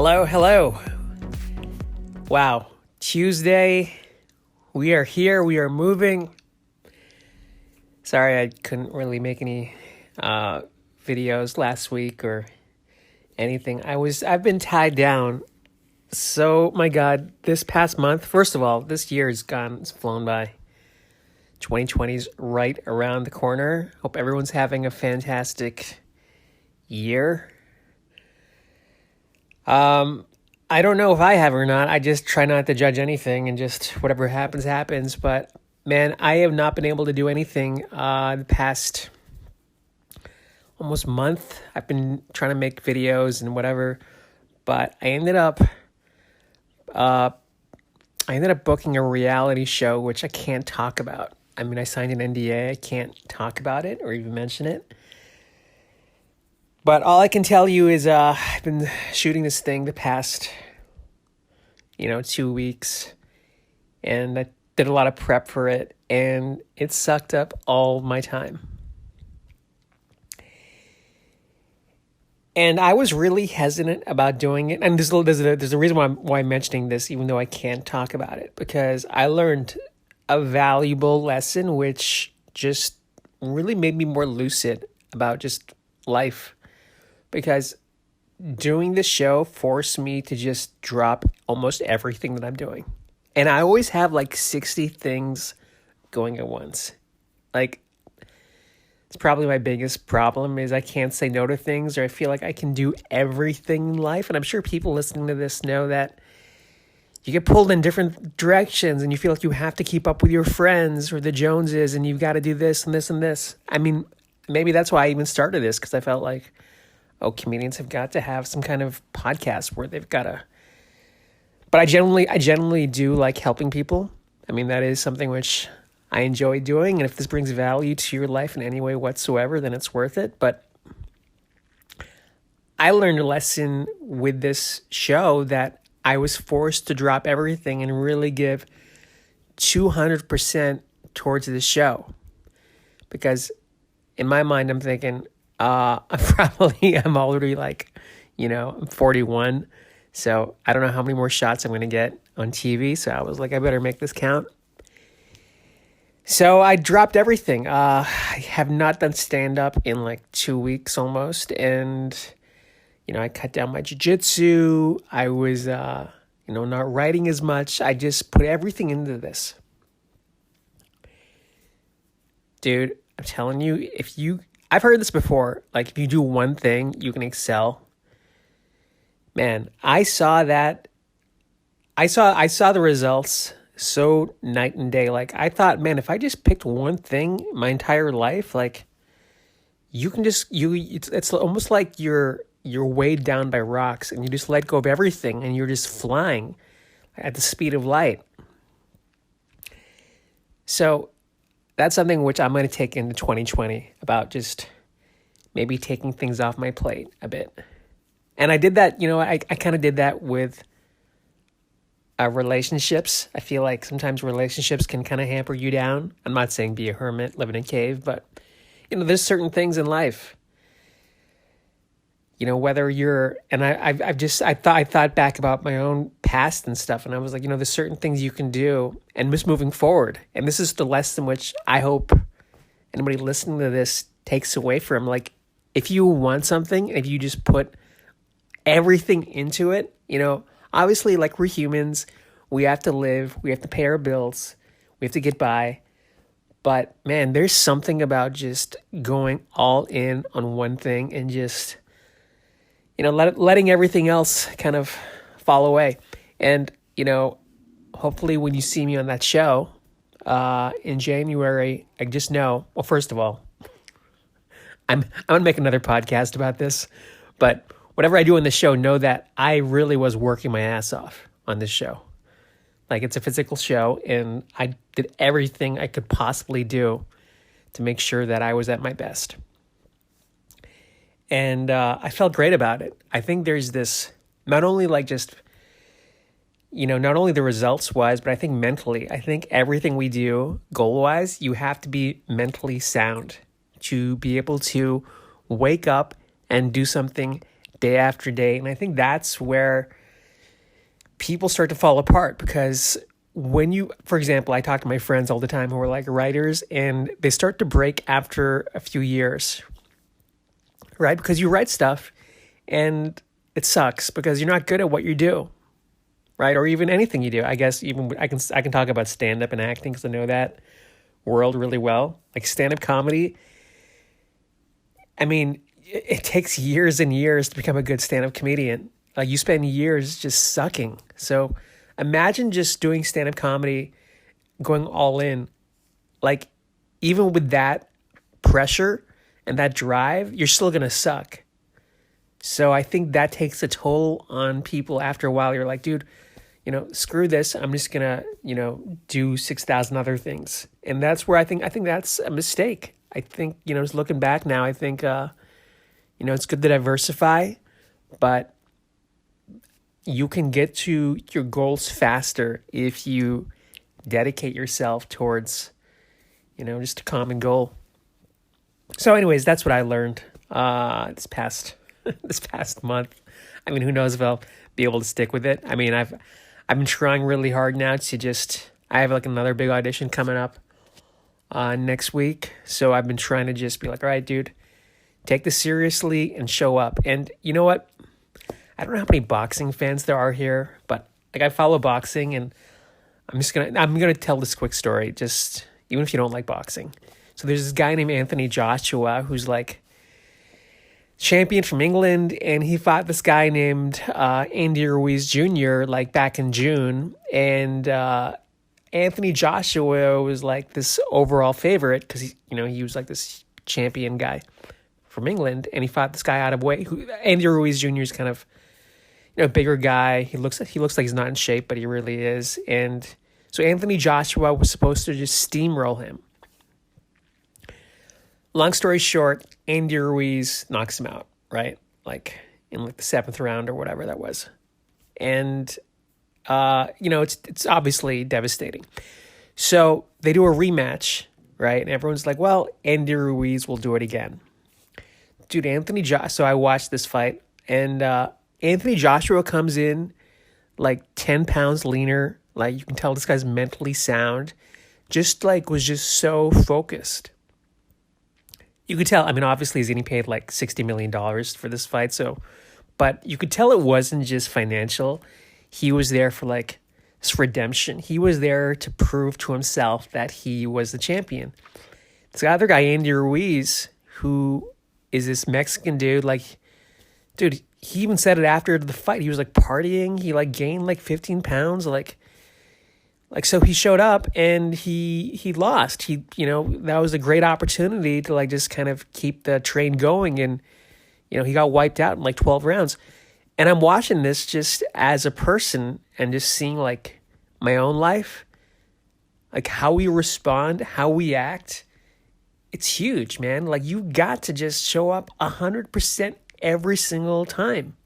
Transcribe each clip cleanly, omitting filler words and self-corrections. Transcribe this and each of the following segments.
Hello, hello. Wow, Tuesday. We are here. We are moving. Sorry, I couldn't really make any videos last week or anything. I've been tied down. So, my God, this past month, first of all, this year is gone. It's flown by. 2020's right around the corner. Hope everyone's having a fantastic year. I don't know if I have or not. I just try not to judge anything and just whatever happens, happens. But man, I have not been able to do anything the past almost month. I've been trying to make videos and whatever, but I ended up booking a reality show, which I can't talk about. I mean, I signed an NDA. I can't talk about it or even mention it. But all I can tell you is I've been shooting this thing the past, 2 weeks. And I did a lot of prep for it. And it sucked up all my time. And I was really hesitant about doing it. And there's a reason why I'm mentioning this, even though I can't talk about it. Because I learned a valuable lesson, which just really made me more lucid about just life. Because doing the show forced me to just drop almost everything that I'm doing. And I always have like 60 things going at once. Like, it's probably my biggest problem is I can't say no to things, or I feel like I can do everything in life. And I'm sure people listening to this know that you get pulled in different directions and you feel like you have to keep up with your friends or the Joneses and you've got to do this and this and this. I mean, maybe that's why I even started this, because I felt like, comedians have got to have some kind of podcast where they've got to. But I generally do like helping people. I mean, that is something which I enjoy doing. And if this brings value to your life in any way whatsoever, then it's worth it. But I learned a lesson with this show that I was forced to drop everything and really give 200% towards the show. Because in my mind, I'm thinking, I'm already I'm 41. So I don't know how many more shots I'm going to get on TV. So I was like, I better make this count. So I dropped everything. I have not done stand-up in like 2 weeks almost. And, I cut down my jiu-jitsu. I was, not writing as much. I just put everything into this. Dude, I'm telling you, I've heard this before, like if you do one thing, you can excel. Man, I saw the results so night and day. Like I thought, man, if I just picked one thing my entire life, like you can it's almost like you're weighed down by rocks and you just let go of everything and you're just flying at the speed of light. So that's something which I'm going to take into 2020 about just maybe taking things off my plate a bit. And I did that, I kind of did that with relationships. I feel like sometimes relationships can kind of hamper you down. I'm not saying be a hermit, live in a cave, but, there's certain things in life. Whether you're, and I thought back about my own past and stuff, and I was like, there's certain things you can do, and just moving forward. And this is the lesson which I hope anybody listening to this takes away from. Like, if you want something, if you just put everything into it, obviously, like we're humans, we have to live, we have to pay our bills, we have to get by. But man, there's something about just going all in on one thing and just, letting everything else kind of fall away. And, hopefully when you see me on that show in January, I just know, well, first of all, I'm going to make another podcast about this. But whatever I do on the show, know that I really was working my ass off on this show. Like, it's a physical show, and I did everything I could possibly do to make sure that I was at my best. And I felt great about it. I think there's this, not only like just, not only the results wise, but I think mentally, I think everything we do goal wise, you have to be mentally sound to be able to wake up and do something day after day. And I think that's where people start to fall apart, because when you, for example, I talk to my friends all the time who are like writers, and they start to break after a few years, right? Because you write stuff and it sucks because you're not good at what you do, right? Or even anything you do. I guess even I can talk about stand-up and acting because I know that world really well. Like stand-up comedy, I mean, it takes years and years to become a good stand-up comedian. Like you spend years just sucking. So imagine just doing stand-up comedy, going all in. Like even with that pressure and that drive, you're still going to suck. So I think that takes a toll on people after a while. You're like, dude, screw this. I'm just going to, do 6,000 other things. And that's where I think that's a mistake. I think, just looking back now, I think, it's good to diversify, but you can get to your goals faster if you dedicate yourself towards, just a common goal. So anyways, that's what I learned this past month. I mean, who knows if I'll be able to stick with it. I mean, I've been trying really hard now to I have like another big audition coming up next week. So I've been trying to just be like, all right, dude, take this seriously and show up. And you know what? I don't know how many boxing fans there are here, but like I follow boxing, and I'm gonna tell this quick story, just even if you don't like boxing. So there's this guy named Anthony Joshua who's like champion from England, and he fought this guy named Andy Ruiz Jr. like back in June, and Anthony Joshua was like this overall favorite because he was like this champion guy from England, and he fought this guy out of weight. Andy Ruiz Jr. is kind of bigger guy. He looks like he's not in shape, but he really is. And so Anthony Joshua was supposed to just steamroll him. Long story short, Andy Ruiz knocks him out, right? Like in like the 7th round or whatever that was. And it's obviously devastating. So they do a rematch, right? And everyone's like, well, Andy Ruiz will do it again. Dude, so I watched this fight, and Anthony Joshua comes in like 10 pounds leaner. Like you can tell this guy's mentally sound. Was just so focused. You could tell, I mean, obviously he's getting paid like $60 million for this fight. But you could tell it wasn't just financial. He was there for like this redemption. He was there to prove to himself that he was the champion. This other guy, Andy Ruiz, who is this Mexican dude, he even said it after the fight. He was like partying. He like gained like 15 pounds. So he showed up and he lost. That was a great opportunity to like just kind of keep the train going. And, he got wiped out in like 12 rounds. And I'm watching this just as a person and just seeing like my own life, like how we respond, how we act. It's huge, man. Like you got to just show up 100% every single time.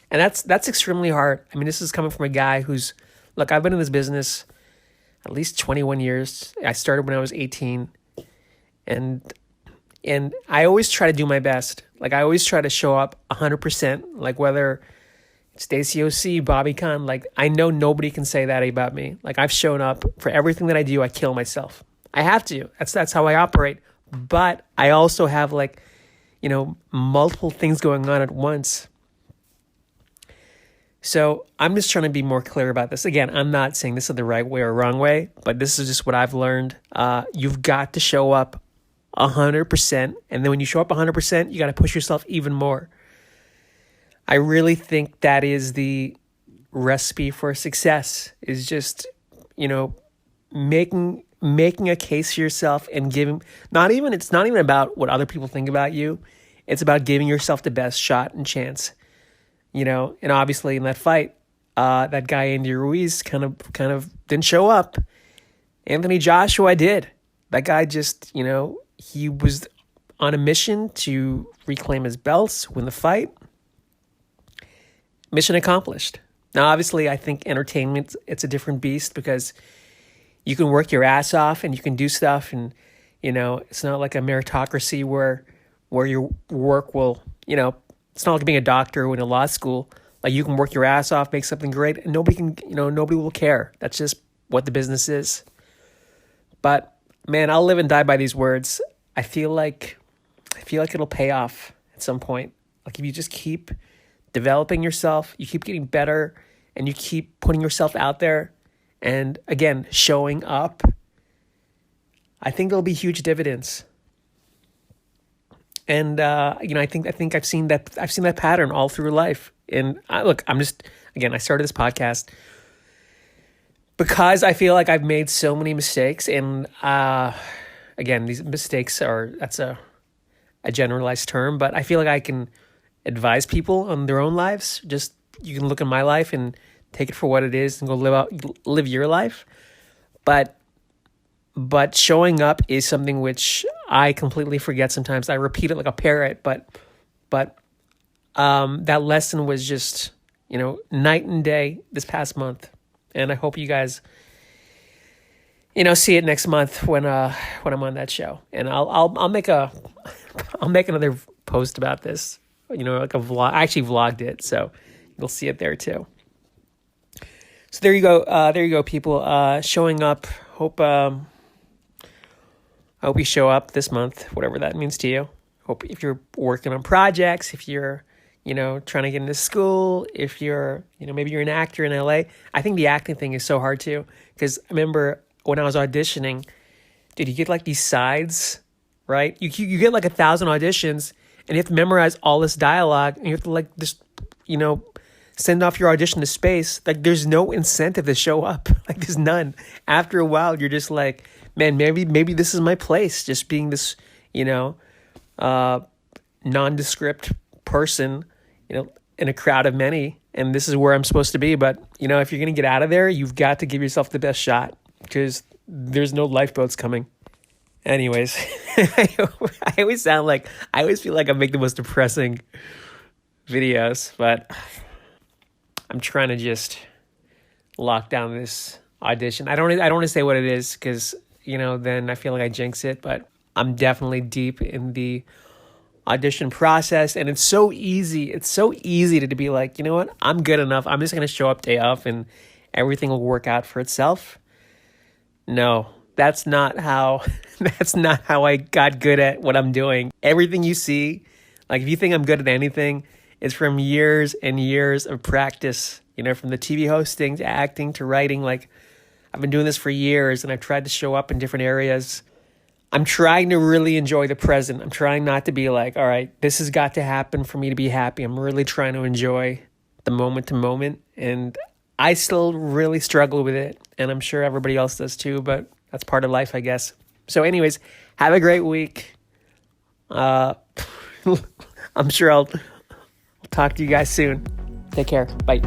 And that's extremely hard. I mean, this is coming from a guy who's, look, I've been in this business at least 21 years. I started when I was 18. And I always try to do my best. Like I always try to show up 100%. Like whether it's Stacey OC, Bobby Kahn, like I know nobody can say that about me. Like I've shown up for everything that I do. I kill myself. I have to. That's how I operate. But I also have like, multiple things going on at once. So I'm just trying to be more clear about this. Again, I'm not saying this is the right way or wrong way, but this is just what I've learned. You've got to show up 100%. And then when you show up 100%, you got to push yourself even more. I really think that is the recipe for success, is just, making a case for yourself and it's not even about what other people think about you. It's about giving yourself the best shot and chance, and obviously in that fight, that guy, Andy Ruiz, kind of didn't show up. Anthony Joshua did. That guy just, he was on a mission to reclaim his belts, win the fight. Mission accomplished. Now, obviously, I think entertainment, it's a different beast because you can work your ass off and you can do stuff, and it's not like a meritocracy where your work will It's not like being a doctor or in a law school. Like you can work your ass off, make something great, and nobody will care. That's just what the business is. But man, I'll live and die by these words. I feel like it'll pay off at some point. Like if you just keep developing yourself, you keep getting better, and you keep putting yourself out there, and again, showing up, I think there'll be huge dividends. And I think I've seen that pattern all through life. And I started this podcast because I feel like I've made so many mistakes, and again, these mistakes that's a generalized term, but I feel like I can advise people on their own lives. Just you can look at my life and take it for what it is and go live your life. But showing up is something which I completely forget sometimes. I repeat it like a parrot, but that lesson was just, night and day this past month. And I hope you guys, see it next month when I'm on that show. And I'll make another post about this, like a vlog. I actually vlogged it, so you'll see it there too. So there you go, people. Showing up. I hope you show up this month, whatever that means to you. Hope if you're working on projects, if you're, trying to get into school, if you're, maybe you're an actor in LA. I think the acting thing is so hard too, because I remember when I was auditioning, dude, you get like these sides, right? You get like 1,000 auditions, and you have to memorize all this dialogue, and you have to like just, send off your audition to space. Like there's no incentive to show up. Like there's none. After a while, you're just like, man, maybe this is my place. Just being this, nondescript person, in a crowd of many, and this is where I'm supposed to be. But if you're gonna get out of there, you've got to give yourself the best shot, because there's no lifeboats coming. Anyways, I always feel like I make the most depressing videos, but I'm trying to just lock down this audition. I don't want to say what it is, because then I feel like I jinx it, but I'm definitely deep in the audition process, and it's so easy to be like, you know what, I'm good enough, I'm just going to show up day off and everything will work out for itself. No, that's not how I got good at what I'm doing. Everything you see, like if you think I'm good at anything, it's from years and years of practice, from the TV hosting to acting to writing. Like I've been doing this for years, and I've tried to show up in different areas. I'm trying to really enjoy the present. I'm trying not to be like, all right, this has got to happen for me to be happy. I'm really trying to enjoy the moment to moment. And I still really struggle with it. And I'm sure everybody else does too, but that's part of life, I guess. So anyways, have a great week. I'm sure I'll talk to you guys soon. Take care. Bye.